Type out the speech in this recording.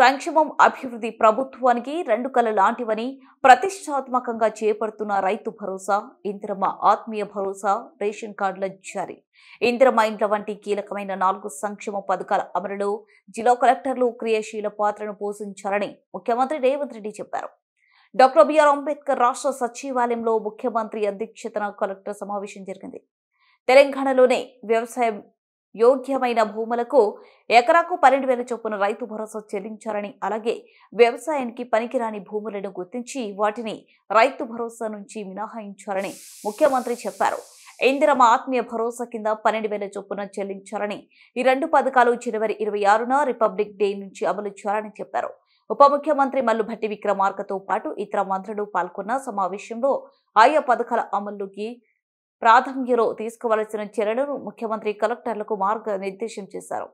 సంక్షేమం అభివృద్ధి ప్రభుత్వానికి రెండు కళ్ళ లాంటివని ప్రతిష్టాత్మకంగా చేపడుతున్న రైతు భరోసా, ఇందిరమ్మ ఆత్మీయ భరోసా, రేషన్ కార్డుల జారీ, ఇందిరమ్మ ఇండ్ల వంటి కీలకమైన 4 సంక్షేమ పథకాల అమలులో జిల్లా కలెక్టర్లు క్రియాశీల పాత్రను పోషించాలని ముఖ్యమంత్రి రేవంత్ రెడ్డి చెప్పారు. డాక్టర్ బిఆర్ అంబేద్కర్ రాష్ట్ర సచివాలయంలో ముఖ్యమంత్రి అధ్యక్షతన కలెక్టర్ సమావేశం జరిగింది. తెలంగాణలోనే వ్యవసాయం యోగ్యమైన భూములకు ఎకరాకు 12,000 చొప్పున రైతు భరోసా చెల్లించాలని, అలాగే వ్యవసాయానికి పనికిరాని భూములను గుర్తించి వాటిని రైతు భరోసా నుంచి మినహాయించాలని ముఖ్యమంత్రి చెప్పారు. ఇందిరమ్మ ఆత్మీయ భరోసా కింద 12,000 చొప్పున చెల్లించాలని, ఈ 2 పథకాలు జనవరి 26న రిపబ్లిక్ డే నుంచి అమలు చేయాలని చెప్పారు. ఉప ముఖ్యమంత్రి మల్లుభట్టి విక్రమార్కతో పాటు ఇతర మంత్రులు పాల్గొన్న సమావేశంలో ఆయా పథకాల అమలుకి ప్రాధాన్యతలో తీసుకోవాల్సిన చర్యలను ముఖ్యమంత్రి కలెక్టర్లకు మార్గనిర్దేశం చేశారు.